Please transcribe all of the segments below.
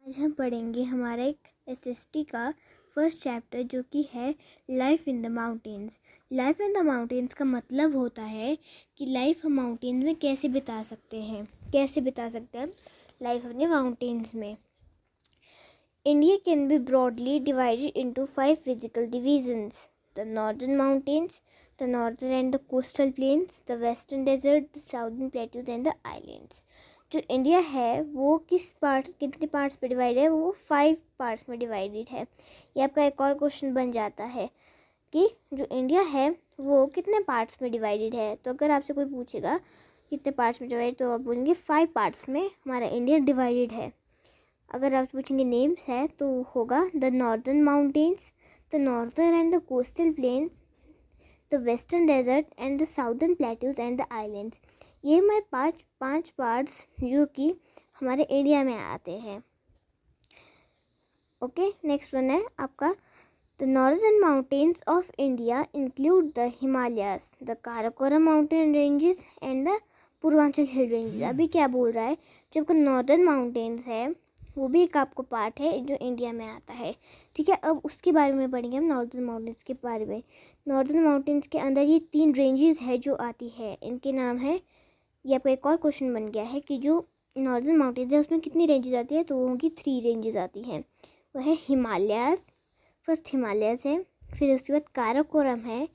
आज हम पढ़ेंगे हमारा एक एसएसटी का फर्स्ट चैप्टर जो कि है life in the mountains. Life in the mountains का मतलब होता है कि लाइफ हम माउंटेन्स में कैसे बिता सकते हैं लाइफ अपने माउंटेन्स में। India can be broadly divided into 5 physical divisions: the northern mountains, the northern and the coastal plains, the western desert, the southern plateaus and the islands. जो इंडिया है वो कितने पार्ट्स पे डिवाइड है? वो 5 parts में divided है। ये आपका एक और क्वेश्चन बन जाता है कि जो इंडिया है वो कितने पार्ट्स में डिवाइडेड है। तो अगर आपसे कोई पूछेगा कितने पार्ट्स में डिवाइड, तो आप बोलेंगे 5 पार्ट्स में हमारा इंडिया डिवाइडेड है। अगर आप पूछेंगे नेम्स है तो होगा the northern mountains, the northern and the coastal plains, the western desert and the southern plateaus and the islands. ये हमारे पांच पार्ट्स जो कि हमारे इंडिया में आते हैं। ओके, नेक्स्ट वन है आपका the northern mountains of India include the Himalayas, the Karakoram mountain ranges and the Purvanchal hill ranges. अभी क्या बोल रहा है, जो आपका नॉर्दर्न माउंटेन्स है वो भी एक आपको पार्ट है जो इंडिया में आता है। ठीक है, अब उसके बारे में पढ़ेंगे हम, नॉर्दर्न माउंटेन्स के बारे में। नॉर्दर्न माउंटेन्स के अंदर ये 3 रेंजेस है जो आती है, इनके नाम है, ये आपका एक और क्वेश्चन बन गया है कि जो नॉर्दर्न माउंटेन्स है उसमें कितनी रेंजेस आती है, तो वो होंगी 3 रेंजेस आती हैं। वो है हिमालयास, फर्स्ट हिमालयास है, फिर उसके बाद काराकोरम है,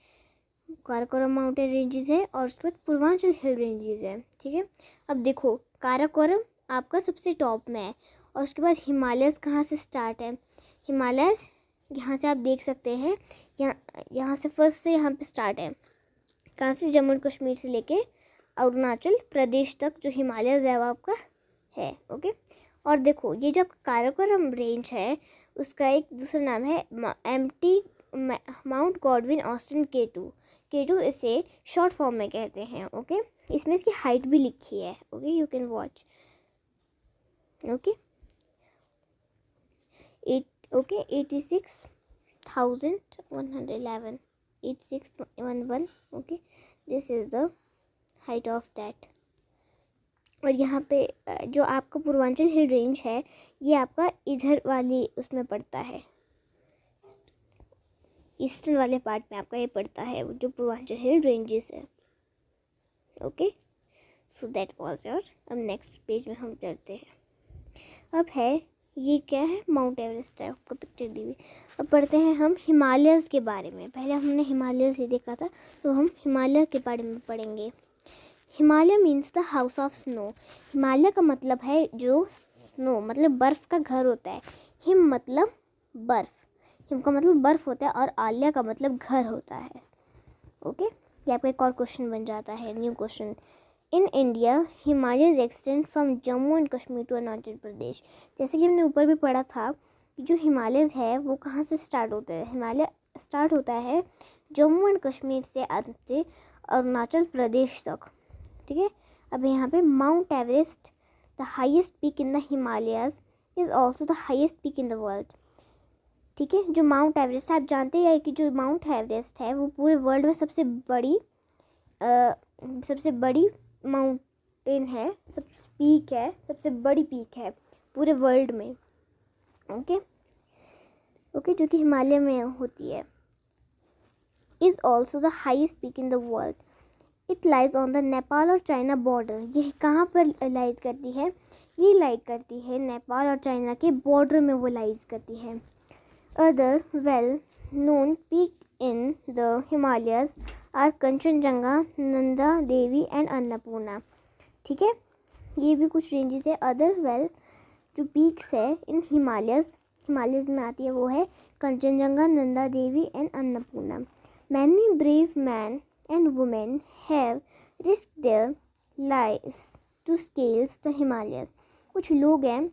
काराकोरम माउंटेन रेंजेस है, और उसके बाद पूर्वांचल हिल रेंजेस है। ठीक है, अब देखो काराकोरम आपका सबसे टॉप में है, और उसके बाद हिमालयस कहाँ से स्टार्ट है? हिमालयस यहाँ से आप देख सकते हैं, यहाँ से फर्स्ट से यहाँ पे स्टार्ट है। कहाँ से? जम्मू एंड कश्मीर से लेके अरुणाचल प्रदेश तक जो हिमालयस है वो आपका है। ओके, और देखो ये जो काराकोरम रेंज है उसका एक दूसरा नाम है माउंट गॉडविन ऑस्टिन K2 इसे शॉर्ट फॉर्म में कहते हैं। ओके, इसमें इसकी हाइट भी लिखी है। Okay, you can watch. Okay, 86,111, 8611। Okay, this is the height of that. और यहाँ पे जो आपका पूर्वांचल हिल रेंज है ये आपका इधर वाली उसमें पड़ता है, ईस्टर्न वाले पार्ट में आपका ये पड़ता है, जो पूर्वांचल हिल रेंजेस है। Okay, so that was yours. अब नेक्स्ट पेज में हम चलते हैं। अब है ये क्या है, माउंट एवरेस्ट है, आपको पिक्चर दी हुई। अब पढ़ते हैं हम हिमालयस के बारे में। पहले हमने हिमालयस ही देखा था, तो हम हिमालय के बारे में पढ़ेंगे। Himalaya means the house of snow. Himalaya का मतलब है जो स्नो मतलब बर्फ़ का घर होता है। हिम मतलब बर्फ़, हिम का मतलब बर्फ़ होता है, और आल्या का मतलब घर होता है। ओके, ये आपका एक और क्वेश्चन बन जाता है, new question. In India Himalayas extend from Jammu and Kashmir to Arunachal Pradesh. जैसे कि हमने ऊपर भी पढ़ा था कि जो हिमालयस है वो कहाँ से स्टार्ट होता है? हिमालय स्टार्ट होता है जम्मू एंड कश्मीर से अरुणाचल प्रदेश तक। ठीक है, अब यहाँ पे mount Everest, the highest peak in the Himalayas, is also the highest peak in the world. ठीक है, जो माउंट एवरेस्ट है, आप जानते हैं कि जो माउंट एवरेस्ट है वो पूरे वर्ल्ड में सबसे बड़ी माउंटेन है, सबसे बड़ी पीक है पूरे वर्ल्ड में। ओके, जो कि हिमालय में होती है। Is also the highest peak in the world. It lies on the Nepal और चाइना बॉर्डर। ये कहाँ पर लाइज करती है? ये लाइज करती है नेपाल और चाइना के बॉर्डर में, वो लाइज करती है। Other well known peak in the Himalayas are Kanchenjunga, Nanda Devi and Annapurna. ठीक है, ये भी कुछ रेंजेस है। अदर वेल जो पीक्स है इन हिमालयस में आती है वो है Kanchenjunga, Nanda Devi and Annapurna. Many brave man and women have risked their lives to scale the Himalayas। कुछ लोग हैं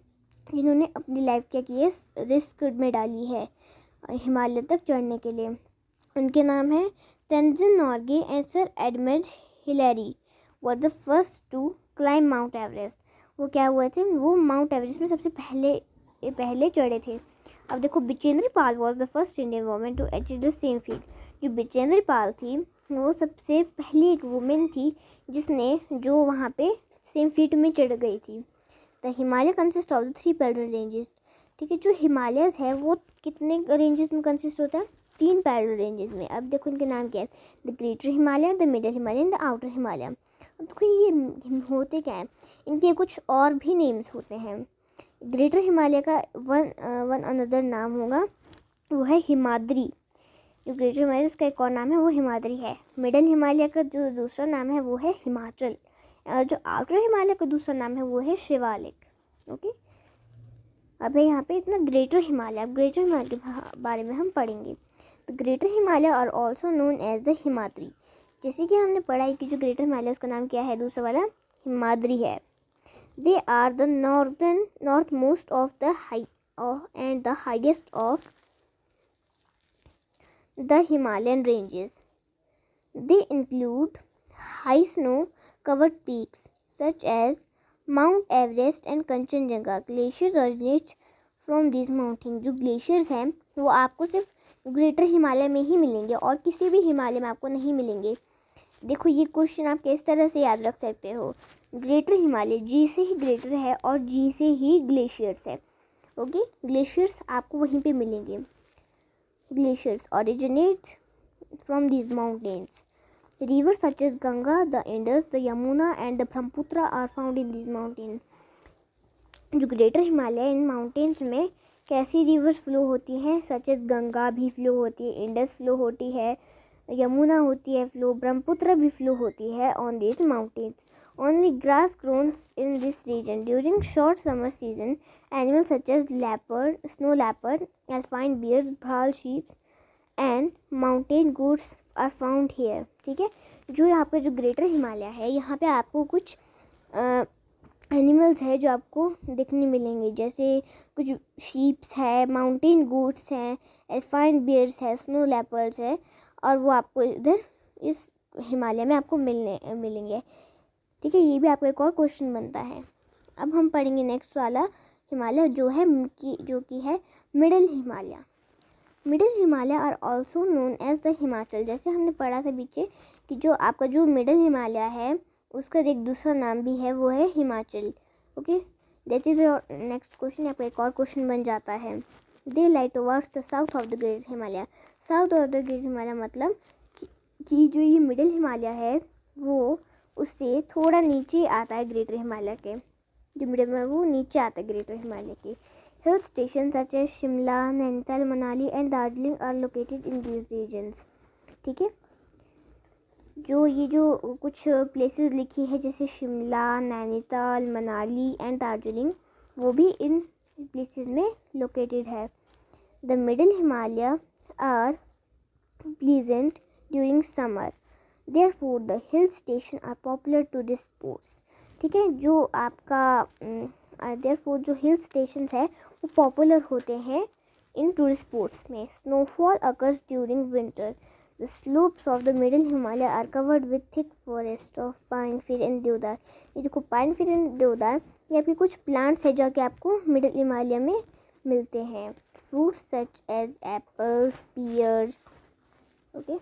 जिन्होंने अपनी लाइफ क्या की है, रिस्क में डाली है हिमालय तक चढ़ने के लिए। उनके नाम है Tenzing Norgay and sir Edmund Hillary were the first to climb Mount Everest. वो क्या हुए थे? वो माउंट एवरेस्ट में सबसे पहले चढ़े थे। अब देखो, Bijendra Pal was the first Indian women to achieve the same feat. जो बिजेंद्र पाल थी वो सबसे पहली एक वुमेन थी जिसने वहाँ पे सेम फीट में चढ़ गई थी। The Himalaya consist of the 3 parallel ranges. ठीक है। जो हिमालयस है वो कितने रेंजेस में कंसिस्ट होता है? 3 पैरेलल रेंजेस में। अब देखो इनके नाम क्या है, the greater Himalaya, the middle Himalaya and the outer Himalaya. अब देखो ये होते क्या है, इनके कुछ और भी नेम्स होते हैं। ग्रेटर हिमालय का वन अनदर नाम होगा, वो है हिमाद्री। जो ग्रेटर हिमालय उसका एक और नाम है वो हिमाद्री है। मिडल हिमालय का जो दूसरा नाम है वो है हिमाचल, और जो आउटर हिमालय का दूसरा नाम है वो है शिवालिक। ओके, अब यहाँ पे इतना ग्रेटर हिमालय। अब ग्रेटर हिमालय के बारे में हम पढ़ेंगे। तो greater Himalaya are also known as the Himadri. जैसे कि हमने पढ़ा है कि जो ग्रेटर हिमालय उसका नाम क्या है, दूसरा वाला हिमाद्री है। They are the north most of the and the highest of the Himalayan ranges. They include high snow-covered peaks such as Mount Everest and Kanchenjunga. Glaciers originate from these mountains. जो glaciers हैं वो आपको सिर्फ greater Himalaya में ही मिलेंगे और किसी भी हिमालय में आपको नहीं मिलेंगे। देखो ये क्वेश्चन आप किस तरह से याद रख सकते हो, ग्रेटर हिमालय जी से ही ग्रेटर है और जी से ही ग्लेशियर्स है। ओके, ग्लेशियर्स आपको वहीं पे मिलेंगे। Glaciers originate from these mountains. Rivers such as Ganga, the Indus, the Yamuna and the Brahmaputra are found in these mountains. जो ग्रेटर हिमालय इन माउंटेन्स में कैसी रिवर्स फ्लो होती हैं, सच एज गंगा भी फ्लो होती है, इंडस फ्लो होती है, यमुना होती है फ्लो, ब्रह्मपुत्र भी फ्लो होती है on this mountains. Only grass grows in this region. During short summer season, animals such as leopard, snow leopard, alpine bears, bhaal sheep and mountain goats are found here. ठीक है, जो यहाँ पे जो greater Himalaya है यहाँ पे आपको कुछ एनिमल्स है जो आपको देखने मिलेंगे, जैसे कुछ शीप्स है, माउंटेन गोट्स हैं, एल्पाइन बियर्स है, स्नो लेपर्ड्स है, और वो आपको इधर इस हिमालय में आपको मिलेंगे। ठीक है, ये भी आपका एक और क्वेश्चन बनता है। अब हम पढ़ेंगे नेक्स्ट वाला हिमालय जो कि है middle Himalaya. Middle Himalaya are also known as the Himachal. जैसे हमने पढ़ा था पीछे कि जो आपका जो मिडिल हिमालय है उसका एक दूसरा नाम भी है, वो है Himachal. Okay, that is your next question. आपका एक और क्वेश्चन बन जाता है, they lie towards the south of the great Himalaya. South of the great Himalaya मतलब कि जो ये मिडिल हिमालय है वो उससे थोड़ा नीचे आता है ग्रेटर हिमालय के, जो मिडिल में वो नीचे आता है ग्रेटर हिमालय के। Hill station such as Shimla, Nainital, Manali and Darjeeling are located in these regions. ठीक है, जो कुछ प्लेसेस लिखी है जैसे शिमला, नैनीताल, मनाली एंड दार्जिलिंग, वो भी इन प्लेसेस में लोकेटेड है। The middle Himalaya are pleasant during summer, therefore the hill station are popular to this sports. ठीक है, जो आपका therefore जो हिल स्टेशंस है वो पॉपुलर होते हैं इन टूरिस्ट स्पोर्ट्स में। Snowfall occurs during winter. The slopes of the middle Himalaya are covered with thick forest of pine, fir and deodar. ये देखो पाइन, फिर एंड देवदार, ये आपके कुछ प्लांट्स है जो कि आपको मिडिल हिमालय में मिलते हैं। Fruits such as apples, pears, okay,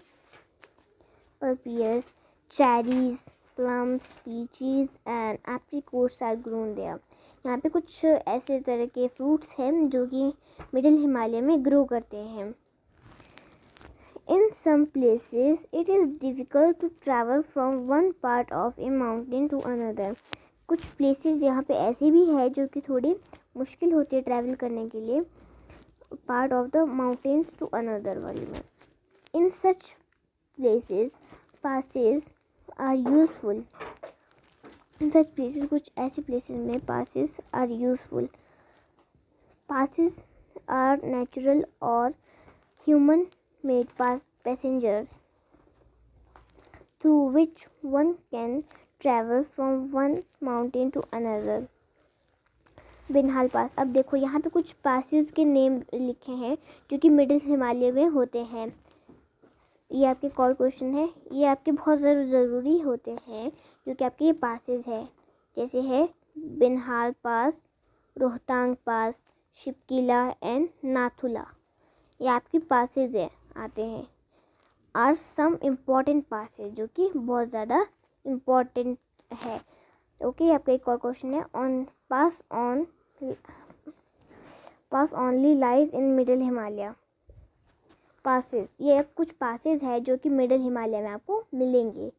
pears, cherries, plums, peaches and apricots are grown there. यहाँ पे कुछ ऐसे तरह के फ्रूट्स हैं जो कि मिडिल हिमालय में ग्रो करते हैं। In some places it is difficult to travel from one part of a mountain to another. कुछ प्लेसेस यहाँ पे ऐसे भी है जो कि थोड़ी मुश्किल होती है ट्रैवल करने के लिए, part of the mountains to another वाली में। In such places passes are useful. In such places कुछ ऐसे places में passes are useful. Passes are natural or human made passengers through which one can travel from one mountain to another. बिनहाल पास। अब देखो यहाँ पे कुछ passes के name लिखे हैं जो कि मिडिल हिमालय में होते हैं। ये आपके कॉल क्वेश्चन है, ये आपके बहुत ज़रूरी होते हैं जो कि आपके ये पासेस है, जैसे है बिनहाल पास, रोहतांग पास, शिपकिला एंड नाथुला, ये आपके पासेस है आते हैं। आर सम इम्पॉर्टेंट पासेस जो कि बहुत ज़्यादा इम्पॉर्टेंट है। ओके, आपका एक और क्वेश्चन है, pass only lies in middle Himalaya. Passes, ये कुछ पासेस है जो कि मिडिल हिमालय में आपको मिलेंगे।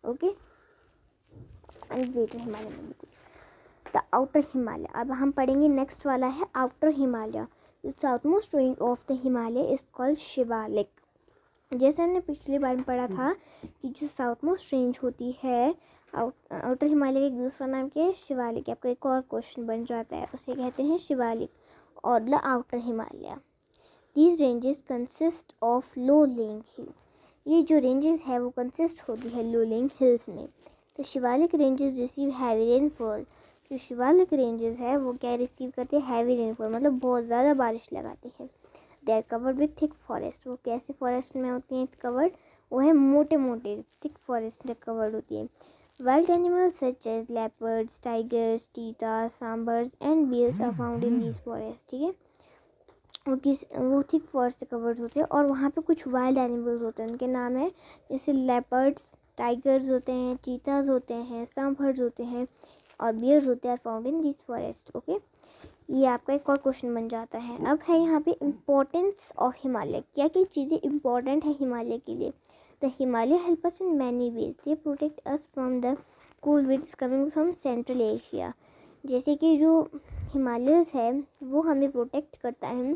ओके, ग्रेटर हिमालय में बिल्कुल। द आउटर हिमालय, अब हम पढ़ेंगे नेक्स्ट वाला है outer Himalaya. The south most range of the Himalaya is called Shivalik. जैसे हमने पिछली बार में पढ़ा था कि जो साउथ मोस्ट रेंज होती है आउटर हिमालय का एक दूसरा नाम क्या है, शिवालिक। आपका एक और क्वेश्चन बन जाता है, उसे कहते हैं शिवालिक और the outer Himalaya. These ranges consist of low laying hills. ये जो रेंजेस है वो कंसिस्ट होती है लो लेइंग हिल्स में। तो Shivalik ranges receive heavy rainfall. जो शिवालिक रेंजेस है वो क्या रिसीव करते हैं, हैवी रेनफॉल, मतलब बहुत ज़्यादा बारिश लगाते हैं। They are covered with thick forest. वो कैसे फॉरेस्ट में होती हैं कवर्ड, वो है मोटे मोटे थिक फॉरेस्ट में कवर्ड होती है। Wild animals such as leopards, tigers, cheetah, sambars and bears are found in this forest. ठीक है, वो थिक फॉरेस्ट से कवर्ड होते हैं। और वहाँ पे कुछ वाइल्ड एनिमल्स होते हैं, उनके नाम है जैसे लेपर्ड्स, टाइगर्स होते हैं, चीताज होते हैं, सांबर्स होते हैं और बियर्स होते हैं, found in this forest. Okay, ये आपका एक और क्वेश्चन बन जाता है। अब है यहाँ पे इम्पोर्टेंस ऑफ हिमालय। क्या क्या चीज़ें इंपॉर्टेंट है हिमालय के लिए। The Himalaya help us in many ways. They protect us from the cool winds coming from central Asia. जैसे कि जो हिमालयस है वो हमें प्रोटेक्ट करता है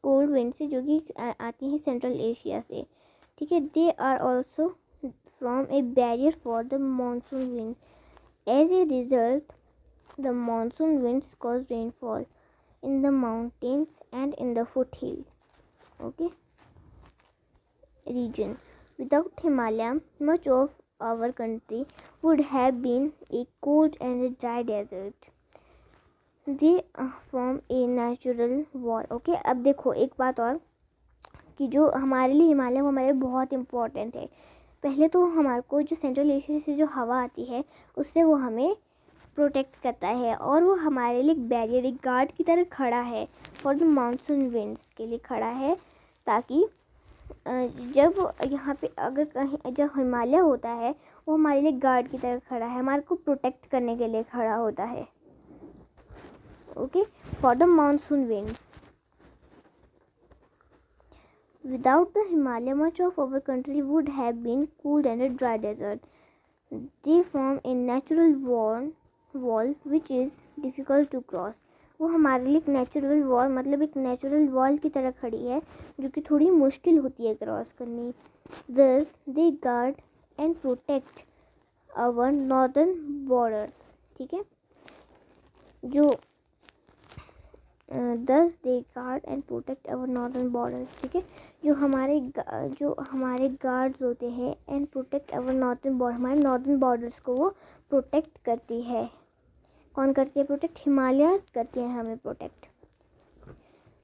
कोल्ड विंड से जो कि आती हैं सेंट्रल एशिया से। ठीक है, they are also from a barrier for the monsoon wind. As a result the monsoon winds cause rainfall in the mountains and in the foothill, okay, region. Without Himalaya, much of our country would have been a cold and a dry desert. They form a natural wall. Okay, अब देखो एक बात और कि जो हमारे लिए हिमालय वो हमारे बहुत इम्पोर्टेंट है। पहले तो हमारे को जो सेंट्रल एशिया से जो हवा आती है उससे वो हमें प्रोटेक्ट करता है और वो हमारे लिए एक बैरियर, एक गार्ड की तरह खड़ा है फॉर द मानसून विंड्स के लिए खड़ा है, ताकि जब यहाँ पे अगर कहीं जब हिमालय होता है वो हमारे लिए गार्ड की तरह खड़ा है, हमारे को प्रोटेक्ट करने के लिए खड़ा होता है। Okay, for the monsoon winds. Without the Himalaya, much of our country would have been cold and a dry desert. They form a natural wall which is difficult to cross. वो हमारे लिए एक नेचुरल वॉल, मतलब एक natural wall की तरह खड़ी है जो कि थोड़ी मुश्किल होती है क्रॉस करनी। Thus they guard and protect our northern borders. ठीक है, जो thus they guard and protect our northern borders. ठीक है, जो हमारे गार्ड्स होते हैं and protect our northern border, हमारे नॉर्दर्न बॉर्डर्स को वो प्रोटेक्ट करती है। कौन करती है प्रोटेक्ट, हिमालयस करती है हमें protect.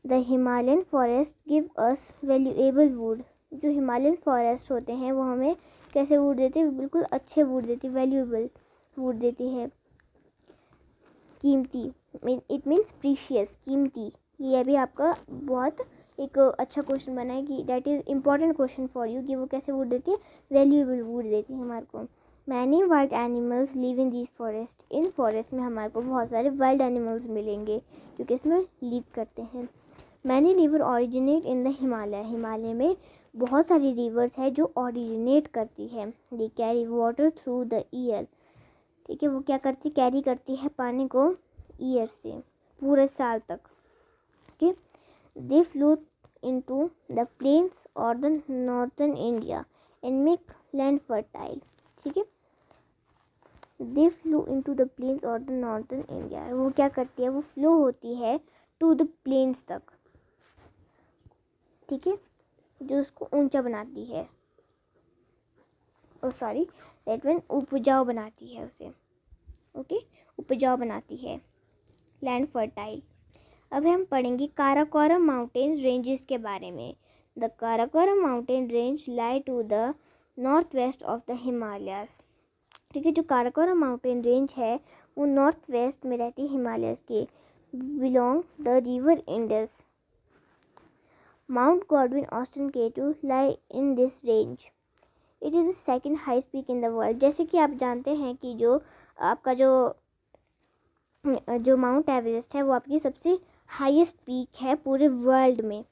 The Himalayan forest give us valuable would. जो हिमालयन फॉरेस्ट होते हैं वो हमें कैसे वुड देते हैं, बिल्कुल अच्छे वुड देती है, वैल्यूएबल वुड देती है, कीमती, इट मीन्स प्रीशियस, कीमती। ये भी आपका बहुत एक अच्छा क्वेश्चन बना है कि that is important question for you कि वो कैसे वुड देती है, वैल्यूएबल वुड देती है हमारे को। Many wild animals live in this forest. In forest में हमारे को बहुत सारे वाइल्ड एनिमल्स मिलेंगे क्योंकि इसमें लिव करते हैं। Many river originate in the Himalaya. Himalaya में बहुत सारी रिवर्स है जो ऑरिजिनेट करती है। They carry water through the year. ठीक है, वो क्या करती, कैरी करती है पानी को ईयर से पूरे साल तक। Okay, they flow into the plains और the northern India and make land fertile. ठीक है, they flow into the plains और द नॉर्थर्न इंडिया। वो क्या करती है, वो फ्लो होती है टू द प्लेन्स तक। ठीक है, जो उसको ऊंचा बनाती है, ओ सॉरी दैट मीन उपजाऊ बनाती है उसे। ओके, उपजाऊ बनाती है, लैंड फर्टाइल। अब हम पढ़ेंगे काराकोरम माउंटेन्स रेंजेस के बारे में। The Karakoram mountain range lie to the north west of the Himalayas. ठीक है, जो काराकोरम माउंटेन रेंज है वो नॉर्थ वेस्ट में रहती है हिमालयस के। Belong the river Indus. Mount Godwin Austen K two lie in this range. It is the second highest peak in the world. जैसे कि आप जानते हैं कि जो आपका जो जो माउंट एवरेस्ट है वो आपकी सबसे हाईएस्ट पीक है पूरे वर्ल्ड में।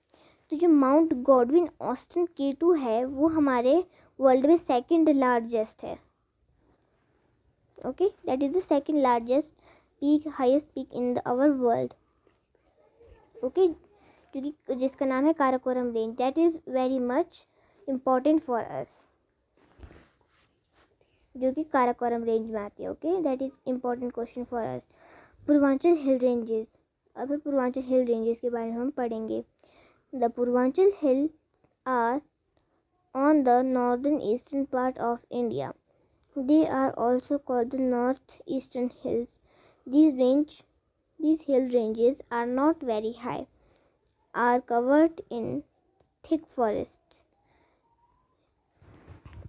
तो जो माउंट गॉडविन ऑस्टिन K2 है वो हमारे वर्ल्ड में सेकंड लार्जेस्ट है। Okay, that is the second largest peak, highest peak in our world. Okay, क्योंकि जिसका नाम है Karakoram range, that is very much important for us, जो कि काराकोरम रेंज में आती है। Okay, that is important question for us. Purvanchal hill ranges, अब पूर्वांचल हिल रेंजेस के बारे में हम पढ़ेंगे। The Purvanchal hills are on the northern eastern part of India. They are also called the northeastern hills. These hill ranges are not very high, are covered in thick forests.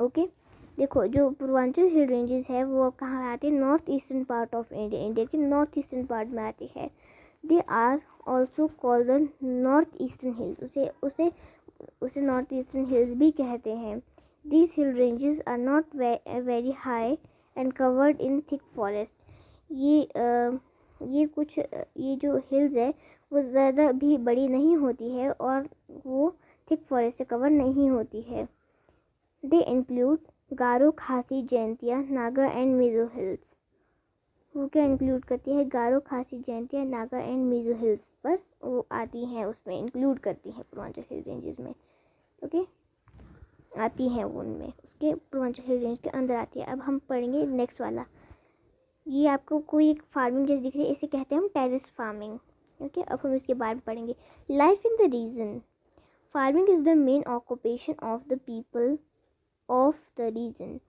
Okay, देखो जो Purvanchal hill ranges है वो कहाँ आती है? North eastern part of India, India के north eastern part में आती है। They are also called the north eastern hills, उसे नॉर्थ ईस्टर्न हिल्स भी कहते हैं। These hill ranges are not very high and covered in thick forest. ये जो हिल्स है वो ज़्यादा भी बड़ी नहीं होती है और वो थिक फॉरेस्ट से कवर नहीं होती है। They include गारो, खासी, जयंतिया, नागा एंड मिजो हिल्स। वो क्या इंक्लूड करती है? गारो, खासी, जयंतिया, नागा एंड मिजो हिल्स पर वो आती हैं, उसमें इंक्लूड करती हैं पूर्वांचल हिल रेंजेस में। ओके, आती हैं वो उनमें, उसके पूर्वांचल हिल रेंज के अंदर आती है। अब हम पढ़ेंगे नेक्स्ट वाला। ये आपको कोई एक फार्मिंग जैसे दिख रही है, इसे कहते हैं हम टेरेस फार्मिंग। ओके, अब हम इसके बारे में पढ़ेंगे। Life in the region, farming is the main occupation of the people of the region.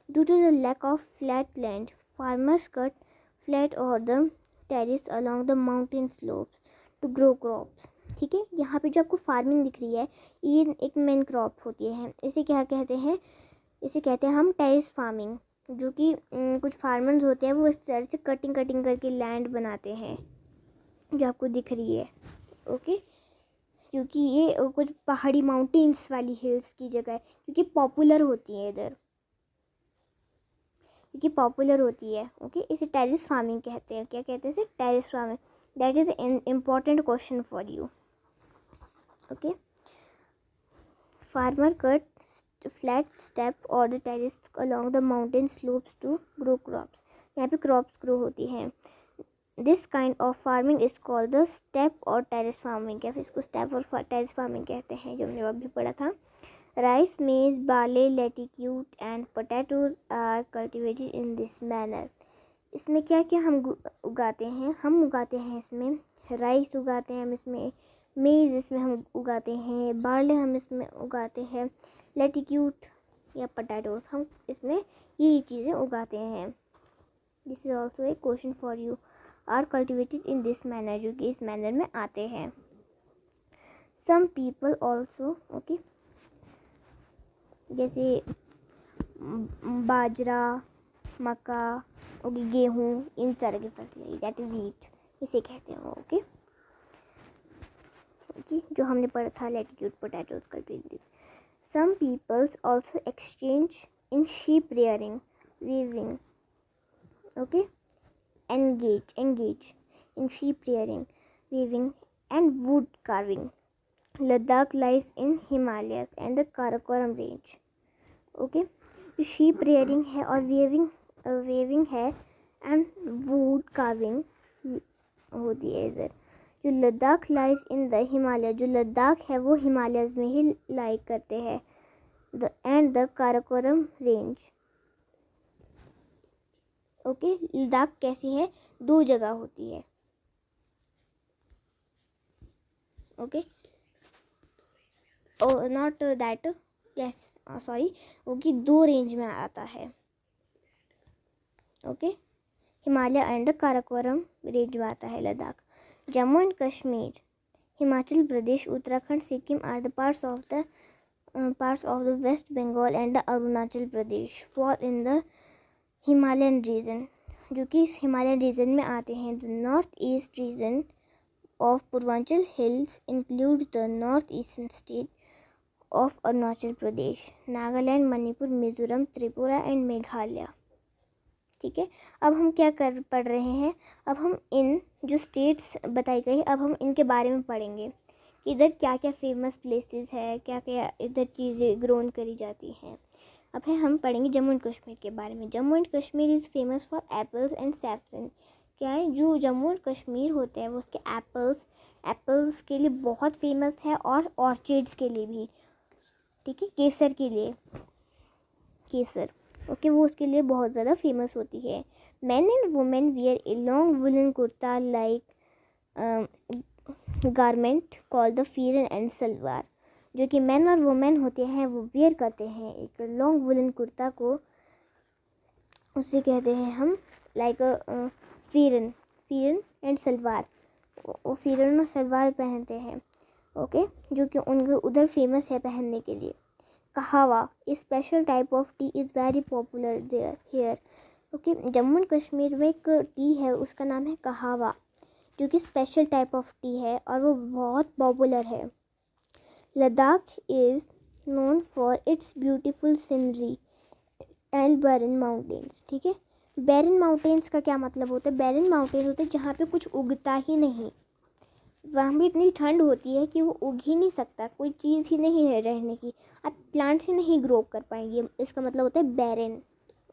Due to the lack of flat land, farmers cut flat और the terrace along the mountain slopes to grow crops. ठीक है, यहाँ पे जो आपको farming दिख रही है ये एक मेन क्रॉप होती है। इसे क्या कहते हैं? इसे कहते हैं हम टेरेस फार्मिंग, जो कि कुछ फार्मर्स होते हैं वो इस तरह से कटिंग करके लैंड बनाते हैं, जो आपको दिख रही है। ओके, क्योंकि ये कुछ पहाड़ी माउंटेन्स वाली हिल्स की जगह है, क्योंकि पॉपुलर होती है इधर, क्योंकि पॉपुलर होती है। ओके, इसे टेरेस फार्मिंग कहते हैं। क्या कहते हैं इसे? Terrace farming. That is an important question for you. Okay, farmer cut flat step और the terrace along the mountain slopes to grow crops. यहाँ पे क्रॉप्स ग्रो होती हैं। This kind of farming is called the step और terrace farming. क्या फिर इसको step और टेरेस फार्मिंग कहते हैं, जो हमने अभी पढ़ा था। Rice, maize, barley, latitude and potatoes are cultivated in this manner. इसमें क्या क्या हम उगाते हैं? हम उगाते हैं इसमें राइस उगाते हैं, हम इसमें मेज़ इसमें हम उगाते हैं, बार्ले हम इसमें उगाते हैं, लेटिट्यूड या पोटैटोज हम इसमें ये चीज़ें उगाते हैं। This is also a question for you. Are cultivated in this manner, जो कि इस मैनर में आते हैं। सम पीपल ऑल्सो, ओके, जैसे बाजरा, मक्का, ओके, गेहूँ, इन तरह की फसलें, दैट इज व्हीट, इसे कहते हैं। ओके, जो हमने पढ़ा था latitude, potatoes, cultivated. Some peoples also exchange in sheep rearing, weaving, okay, engage in sheep rearing, weaving and wood carving. Ladakh lies in Himalayas and the Karakoram range. Okay, sheep rearing है और weaving है and wood carving होती है इधर। जो Ladakh lies in the Himalaya, जो लद्दाख है वो हिमालयस में ही लाई करते हैं। And the Karakoram range. Okay, Ladakh कैसी है? दो जगह होती है। Okay, not that, yes, sorry, okay, दो रेंज में आता है। Okay, Himalaya and Karakoram range में आता है Ladakh. Jammu and Kashmir, Himachal Pradesh, Uttarakhand, Sikkim are the parts of the West Bengal and the Arunachal Pradesh fall in the Himalayan region, जो कि इस हिमालयन रीजन में आते हैं। The north east region of Purvanchal hills include the north eastern state of Arunachal Pradesh, Nagaland, Manipur, Mizoram, Tripura and Meghalaya. ठीक है। अब हम क्या पढ़ रहे हैं, अब हम इन जो स्टेट्स बताई गई अब हम इनके बारे में पढ़ेंगे कि इधर क्या क्या फेमस प्लेसेस है, क्या क्या इधर चीज़ें ग्रोन करी जाती हैं। अब है हम पढ़ेंगे जम्मू एंड कश्मीर के बारे में। Jammu and Kashmir is famous for apples and saffron. क्या है, जो जम्मू और कश्मीर होते हैं वो उसके एप्पल्स के लिए बहुत फेमस है और ऑर्चिड्स के लिए भी, ठीक है, केसर के लिए, केसर, ओके, वो उसके लिए बहुत ज़्यादा फेमस होती है। Man and women wear a long woollen kurta like garment called the pheran and salwar. जो कि मैन और वुमेन होते हैं वो वियर करते हैं एक लॉन्ग वुलन कुर्ता को, उसे कहते हैं हम लाइक फीरन एंड सलवार। वो फीरन और सलवार पहनते हैं, ओके, जो कि उनके उधर फेमस है पहनने के लिए। Kahwa, a special type of tea is very popular there here. Okay, Jammu and Kashmir में एक टी है उसका नाम है कहावा, जो कि स्पेशल टाइप ऑफ टी है और वो बहुत पॉपुलर है। Ladakh is known for its beautiful scenery and barren mountains, ठीक है। बैरन माउंटेन्स का क्या मतलब होता है, बैरन माउंटेन्स होते हैं जहाँ पे कुछ उगता ही नहीं, वहाँ भी इतनी ठंड होती है कि वो उग ही नहीं सकता, कोई चीज़ ही नहीं है रहने की, आप प्लांट्स ही नहीं ग्रो कर पाएंगे, इसका मतलब होता है बैरन,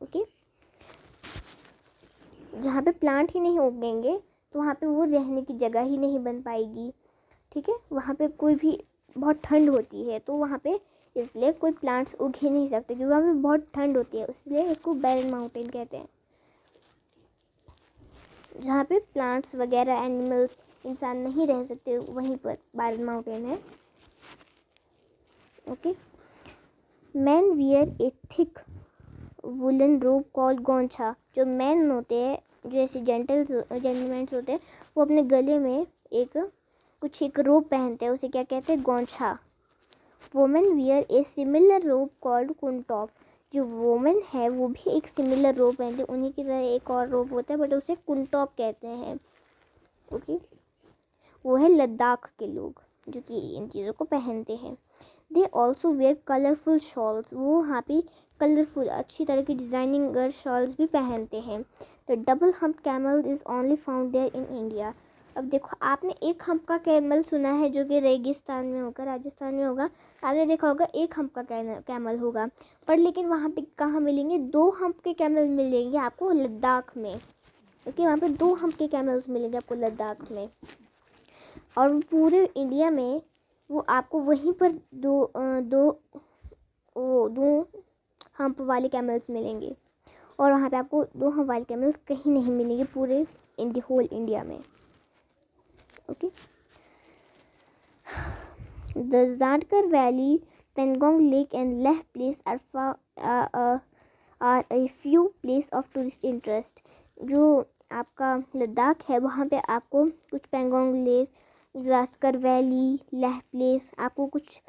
ओके। जहाँ पे प्लांट ही नहीं उगेंगे तो वहाँ पे वो रहने की जगह ही नहीं बन पाएगी, ठीक है। वहाँ पे कोई भी बहुत ठंड होती है तो वहाँ पे इसलिए कोई प्लांट्स उग ही नहीं सकते क्योंकि वहाँ पे बहुत ठंड होती है, इसलिए उसको बैरन माउंटेन कहते हैं। जहाँ पे प्लांट्स वगैरह एनिमल्स इंसान नहीं रह सकते वहीं पर बैरन माउंटेन है, ओके। मैन वियर ए थिक वुलन रोब कॉल्ड गोंछा। जो मैन होते हैं, जो ऐसे जेंटलमैन्स होते हैं, वो अपने गले में एक रोब पहनते हैं, उसे क्या कहते हैं, गोंछा। वुमेन वियर ए सिमिलर रोब कॉल्ड कुंटॉप। जो वुमेन है वो भी एक सिमिलर रोब पहनते हैं, उन्हीं की तरह एक और रोब होता है बट उसे कुंटॉप कहते हैं, ओके। वो है लद्दाख के लोग जो कि इन चीज़ों को पहनते हैं। They also wear colourful shawls. वो वहाँ पे कलरफुल अच्छी तरह की डिज़ाइनिंग शॉल्स भी पहनते हैं। The double hump camel is only found there in India. अब देखो, आपने एक हम्प का कैमल सुना है जो कि रेगिस्तान में होगा, राजस्थान में होगा, आपने देखा होगा एक हम्प का कैमल होगा, पर लेकिन वहाँ पे कहाँ मिलेंगे, 2 हम्प के कैमल मिलेंगे आपको लद्दाख में, क्योंकि वहाँ पे 2 हम्प के कैमल्स मिलेंगे आपको लद्दाख में। और पूरे इंडिया में वो आपको वहीं पर दो हम्प वाले कैमल्स मिलेंगे, और वहाँ पे आपको 2 हम्प वाले कैमल्स कहीं नहीं मिलेंगे पूरे होल इंडिया में, okay. The Zanskar valley, Pangong lake and Leh place are a few place of tourist interest. जो आपका लद्दाख है वहाँ पे आपको कुछ Pangong lake, Zanskar valley, Leh place, आपको कुछ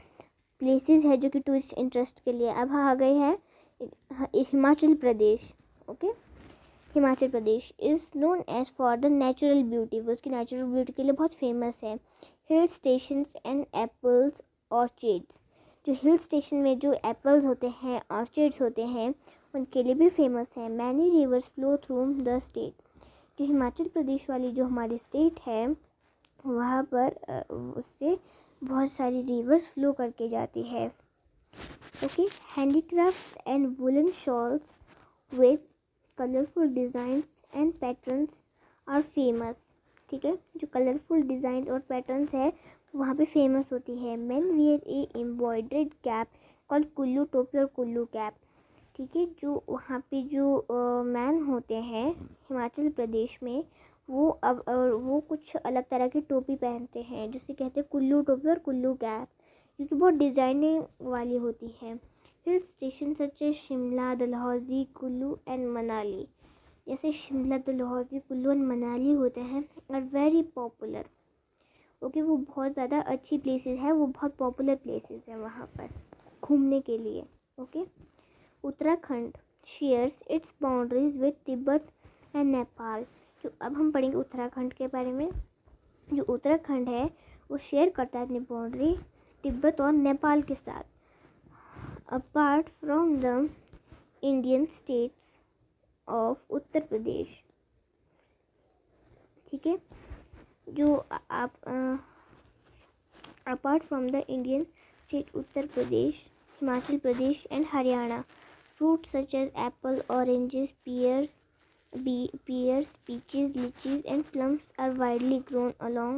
प्लेसेस है जो कि टूरिस्ट इंटरेस्ट के लिए। अब आ गए हैं Himachal Pradesh, okay. Himachal Pradesh is known as for the natural beauty, वो उसकी नेचुरल ब्यूटी के लिए बहुत फेमस है। Hill stations and apples orchards. जो हिल स्टेशन में जो एप्पल्स होते हैं, ऑर्चिड्स होते हैं, उनके लिए भी फेमस है। Many reverse flow through the state. जो हिमाचल प्रदेश वाली जो हमारी स्टेट है वहाँ पर उससे बहुत सारी रिवर्स फ्लो करके जाती है, okay. Handicraft and woollen shawls with colourful designs and patterns are famous, ठीक है। जो कलरफुल डिज़ाइन और पैटर्न्स है वहाँ पे फेमस होती है। मैन वियर ए एम्ब्रॉयडर्ड कैप कॉल्ड कुल्लू टोपी और कुल्लू कैप, ठीक है। जो वहाँ पे जो मैन होते हैं हिमाचल प्रदेश में वो कुछ अलग तरह की टोपी पहनते हैं जिसे कहते हैं कुल्लू टोपी और कुल्लू कैप, जो कि बहुत डिज़ाइनिंग वाली होती है। Hill station such as Shimla, Dalhousie, Kullu and Manali, जैसे शिमला, डलहौजी, कुल्लू एंड मनाली होते हैं, आर वेरी पॉपुलर, ओके। वो बहुत ज़्यादा अच्छी प्लेसेस है, वो बहुत पॉपुलर प्लेसेस है वहाँ पर घूमने के लिए, okay. Uttarakhand shares it's boundaries with Tibet and Nepal. जो अब हम पढ़ेंगे उत्तराखंड के बारे में। जो उत्तराखंड है वो शेयर करता है अपनी बाउंड्री तिब्बत और नेपाल के साथ। Apart from the Indian states of Uttar Pradesh. ठीक है, जो आप apart from the Indian state Uttar Pradesh, Himachal Pradesh and Haryana, fruits such as apple, oranges, pears, peaches, lychees and plums are widely grown along।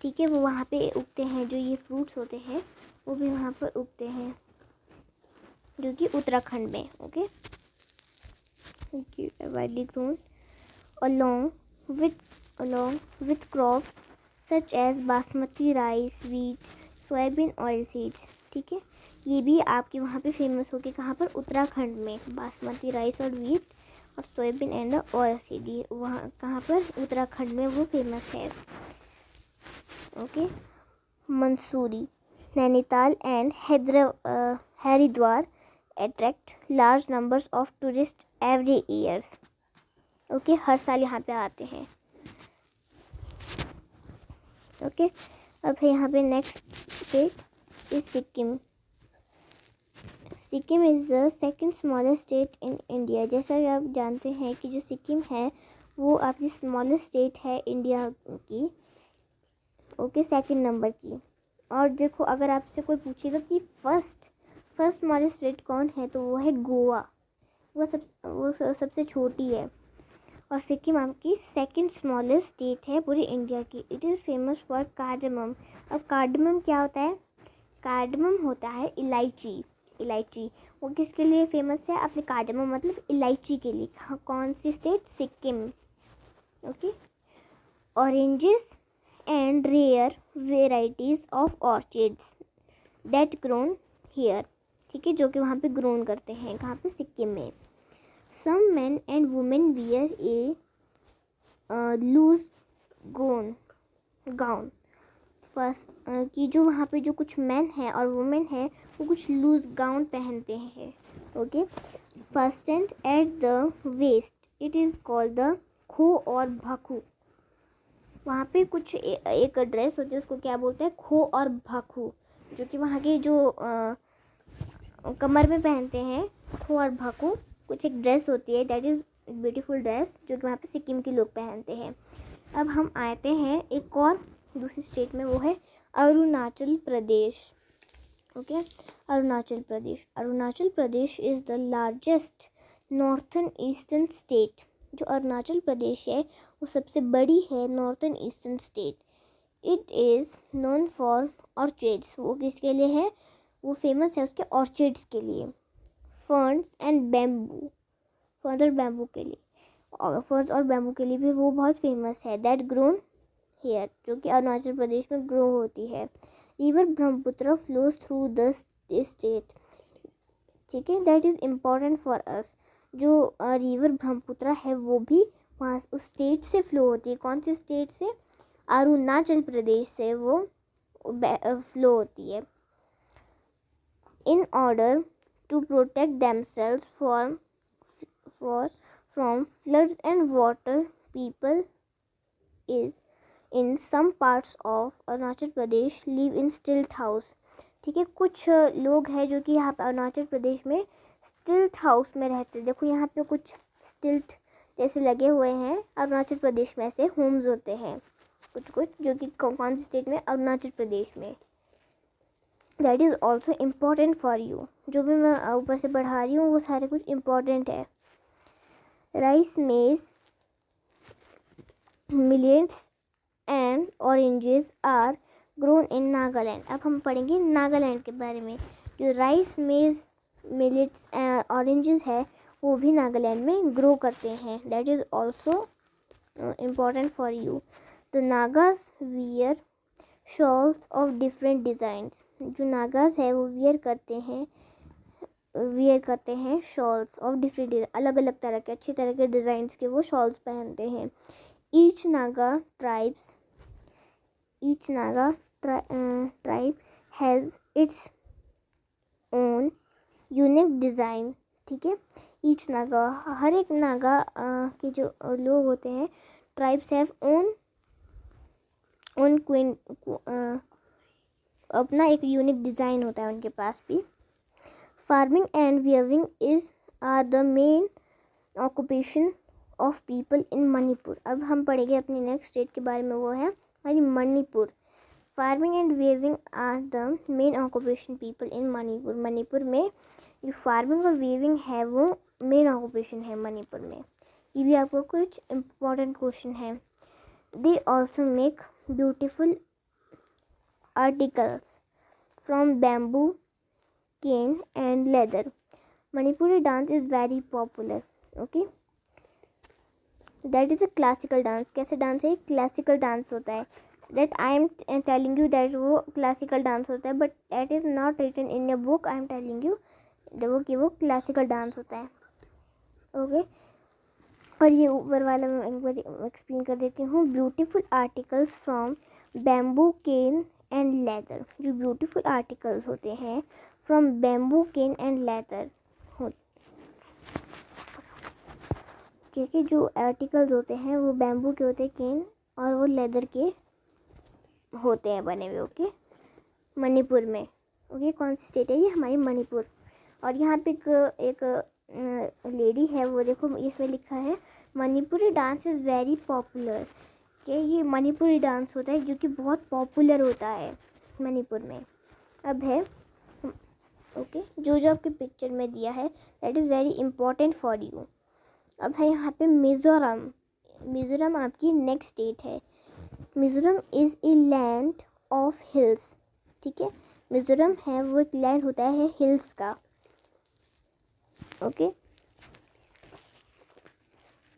ठीक है, वो वहाँ पे उगते हैं, जो ये फ्रूट्स होते हैं वो भी वहाँ पर उगते हैं, जो कि उत्तराखंड में। Okay, widely grown along with crops such as basmati rice, wheat, soybean, oil seeds। ठीक है, ये भी आपके वहाँ पे फेमस होगी, कहाँ पर, उत्तराखंड में। बासमती राइस और व्हीट और सोयाबीन एंड ऑयल सीड, वहाँ कहाँ पर, उत्तराखंड में वो फेमस है। Okay, Mussoorie, Nainital and Haridwar attract large numbers of tourist every years. Okay, हर साल यहाँ पे आते हैं। ओके, अब है यहाँ पे next state is Sikkim. Sikkim is the second smallest state in India. जैसा कि आप जानते हैं कि जो सिक्किम है वो आपकी स्मॉलेस्ट स्टेट है इंडिया की। ओके, सेकंड नंबर की। और देखो, अगर आपसे कोई पूछेगा कि फर्स्ट स्मॉलेस्ट स्टेट कौन है, तो वो है गोवा। वो सबसे छोटी है। और सिक्किम आपकी सेकंड स्मॉलेस्ट स्टेट है पूरी इंडिया की। It is famous for cardamom. अब कार्डमम क्या होता है? कार्डमम होता है इलायची। वो किसके लिए फेमस है? अपने कार्डमम मतलब इलायची के लिए। कौन सी state? Sikkim. Okay, oranges and rare varieties of orchids that grown here. ठीक है, जो कि वहाँ पे ग्रोन करते हैं। कहाँ पे? सिक्किम में। Some men and women wear a loose gown. First कि जो वहाँ पे जो कुछ मैन है और वुमेन है वो कुछ लूज गाउन पहनते हैं। Okay, first and at the waist it is called the kho और भखू। वहाँ पे कुछ एक ड्रेस होती है, उसको क्या बोलते हैं? खो और भखू, जो कि वहाँ के जो कमर में पहनते हैं। खो और भखू कुछ एक ड्रेस होती है, दैट इज़ ब्यूटीफुल ड्रेस, जो कि वहाँ पे सिक्किम के लोग पहनते हैं। अब हम आते हैं एक और दूसरी स्टेट में, वो है Arunachal Pradesh. Okay, Arunachal Pradesh is the largest northern eastern state. जो अरुणाचल प्रदेश है वो सबसे बड़ी है northern eastern state. It is known for orchids. वो किसके लिए है? वो फेमस है उसके ऑर्चिड्स के लिए। फर्न्स एंड बैम्बू, फर्न्स और बैम्बू के लिए, फर्न्स और बैम्बू के लिए भी वो बहुत फेमस है। दैट ग्रोन हेयर, जो कि अरुणाचल प्रदेश में ग्रो होती है। River Brahmaputra flows through the state. ठीक है, that is important for us. जो रिवर ब्रह्मपुत्र है वो भी वहाँ उस स्टेट से फ्लो होती है। कौन सी स्टेट से? अरुणाचल प्रदेश से वो फ्लो होती है। In order to protect themselves from floods and water, people is in some parts of Arunachal Pradesh live in stilt house. ठीक है, कुछ लोग हैं जो कि यहाँ पे अरुणाचल प्रदेश में स्टिल्ट हाउस में रहते हैं। देखो यहाँ पे कुछ स्टिल्ट जैसे लगे हुए हैं। अरुणाचल प्रदेश में ऐसे होम्स होते हैं कुछ, जो कि कौन सी स्टेट में? अरुणाचल प्रदेश में। That is also important for you. जो भी मैं ऊपर से बढ़ा रही हूँ वो सारे कुछ इम्पॉर्टेंट है। Rice, maize, millets and oranges are grown in Nagaland. अब हम पढ़ेंगे नागालैंड के बारे में। जो rice, maize, millets and oranges है वो भी नागालैंड में ग्रो करते हैं। That is also important for you. The Nagas wear shawls of different designs. जो नागास है वो वियर करते हैं शॉल्स ऑफ डिफरेंट, अलग अलग तरह के, अच्छी तरह के डिज़ाइंस के वो शॉल्स पहनते हैं। Each Naga tribe has its own unique design। ठीक है, ईच नागा, हर एक नागा के जो लोग होते हैं, ट्राइब्स हैव ओन क्वीन, अपना एक यूनिक डिज़ाइन होता है उनके पास भी। Farming and weaving are the main occupation of people in Manipur. अब हम पढ़ेंगे अपनी नेक्स्ट स्टेट के बारे में, वो है हमारी Manipur. Farming and weaving are the main occupation people in Manipur. Manipur में जो फार्मिंग और वीविंग है वो मेन ऑक्यूपेशन है मणिपुर में। ये भी आपको कुछ इम्पोर्टेंट क्वेश्चन है। They also make beautiful articles from bamboo, cane and leather. Manipuri dance is very popular. Okay, that is a classical dance. कैसे डांस है? क्लासिकल डांस होता है। That I am telling you that वो classical dance होता है, but that is not written in your book. I am telling you वो कि वो क्लासिकल डांस होता है। ओके, और ये ऊपर वाला मैं एक बार एक्सप्लेन कर देती हूँ। Beautiful articles from bamboo, cane and leather. जो ब्यूटीफुल आर्टिकल्स होते हैं from bamboo, cane and leather, क्योंकि जो आर्टिकल्स होते हैं वो बैम्बू के होते हैं, केन और वो लेदर के होते हैं बने हुए। ओके, मणिपुर में। ओके, कौन सी स्टेट है ये? हमारी मणिपुर। और यहाँ पे एक लेडी है, वो देखो इसमें लिखा है Manipuri dance is very popular. कि ये मणिपुरी डांस होता है जो कि बहुत पॉपुलर होता है मणिपुर में। अब है ओके, जो आपके पिक्चर में दिया है that is very important for you. अब है यहाँ पे मिज़ोरम। मिज़ोरम आपकी नेक्स्ट स्टेट है। Mizoram is a land of hills. ठीक है, मिज़ोरम है वो एक लैंड होता है हिल्स का। ओके,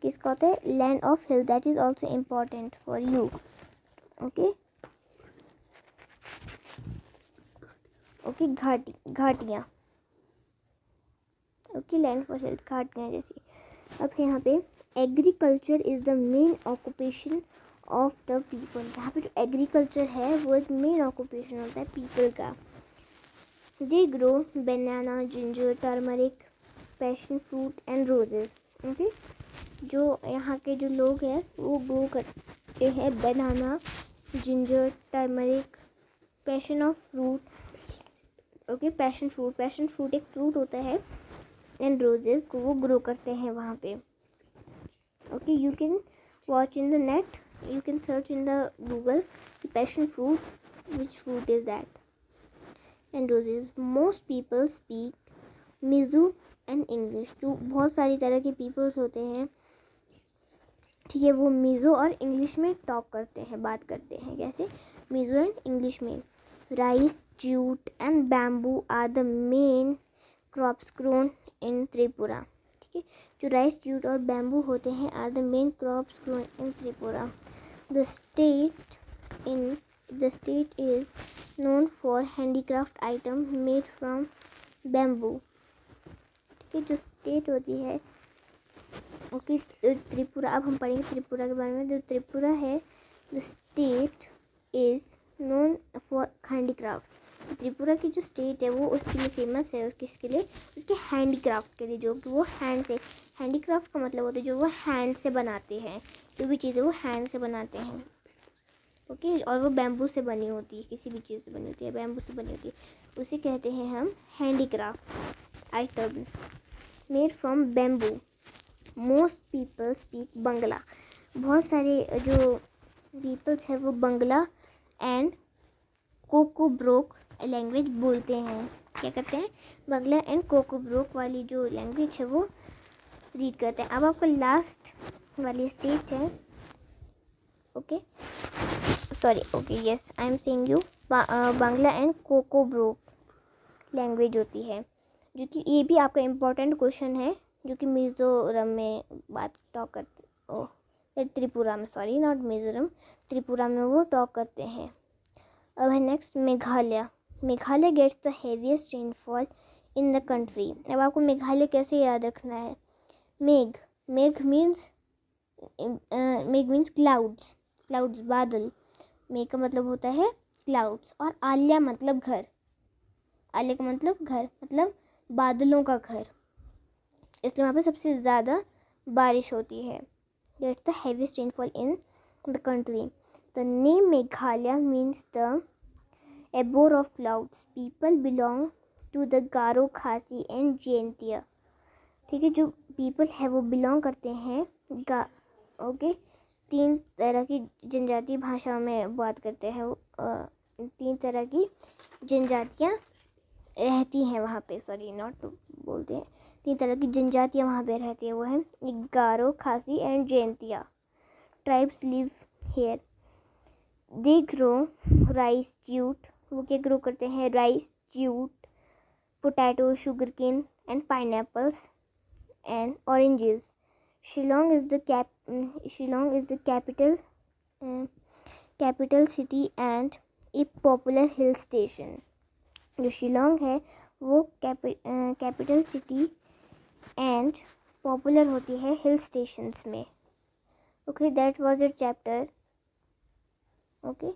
किसका होता है? Land of hill. That is also important for you. Okay okay, घाटियाँ। ओके, लैंड फॉर हिल्स, घाटियाँ जैसी। अब यहाँ पे agriculture is the main occupation of the people. यहाँ पे जो एग्रीकल्चर है वो एक मेन ऑक्यूपेशन होता है पीपल का। They grow banana, ginger, turmeric, passion fruit and roses. Okay, जो यहाँ के जो लोग हैं वो ग्रो करते हैं banana, ginger, turmeric, passion of fruit. Okay, passion fruit एक फ्रूट होता है, एंड रोजेस को वो ग्रो करते हैं वहाँ पे। Okay, you can watch in the net, you can search in the Google passion fruit, which fruit is that, and roses. Most people speak Mizo and English. जो बहुत सारी तरह के पीपल्स होते हैं, ठीक है, वो मिज़ो और इंग्लिश में टॉक करते हैं, बात करते हैं। कैसे? मिज़ो एंड इंग्लिश में। Rice, jute and bamboo are the main crops grown in Tripura. ठीक है, जो राइस, जूट और बैम्बू होते हैं are the main crops grown in Tripura. The state is known for handicraft item made from bamboo. ठीक है, जो स्टेट होती है ओके त्रिपुरा। अब हम पढ़ेंगे त्रिपुरा के बारे में। जो त्रिपुरा है, the state is known for handicraft. Tripura की जो स्टेट है वो उसके लिए फेमस है। किसके लिए? उसके हैंडीक्राफ्ट के लिए, जो कि वो हैंड से, हैंडीक्राफ्ट का मतलब होता है जो वो हैंड से बनाते हैं, जो भी चीज़ें वो हैंड से बनाते हैं। ओके, और वो बैम्बू से बनी होती है, किसी भी चीज़ से बनी होती है, बैम्बू से बनी होती है, उसे कहते हैं हम handicraft items made from bamboo. Most people speak Bangla. बहुत सारे जो पीपल्स हैं वो बंगला एंड कोकोब्रोक लैंग्वेज बोलते हैं। क्या करते हैं? बंगला एंड कोकोब्रोक वाली जो लैंग्वेज है वो रीड करते हैं। अब आपका लास्ट वाली स्टेट है okay sorry okay yes I am saying you Bangla and Kokborok language होती है, जो कि ये भी आपका इम्पोर्टेंट क्वेश्चन है, जो कि मिज़ोरम में बात टॉक करते त्रिपुरा में, सॉरी नॉट मिज़ोरम, त्रिपुरा में वो टॉक करते हैं। अब है next Meghalaya. Meghalaya gets the heaviest rainfall in the country. अब आपको मेघालय कैसे याद रखना है? मेघ मीन्स क्लाउड्स बादल। मेघ का मतलब होता है क्लाउड्स, और आल्या मतलब घर, आल्या का मतलब घर, मतलब बादलों का घर, इसलिए वहाँ पे सबसे ज़्यादा बारिश होती है। Gets the heaviest rainfall in the country. The name Meghalaya means the abode of clouds. People belong to the Garo, Khasi and Jaintia ठीक है, जो पीपल है वो बिलोंग करते हैं ओके 3 तरह की जनजातीय भाषा में बात करते हैं वो 3 तरह की जनजातियाँ रहती हैं वहाँ पे, सॉरी नॉट बोलते हैं, 3 तरह की जनजातियाँ वहाँ पे रहती है, वो है Garo, Khasi and Jaintia tribes live here. They grow rice, jute, वो क्या ग्रो करते हैं, rice, jute, potato, sugar cane and pineapples and oranges. Shillong is the capital city and a popular hill station. जो शिलोंग है वो कैपिटल सिटी एंड पॉपुलर होती है hill stations में. Okay, that was your chapter. Okay.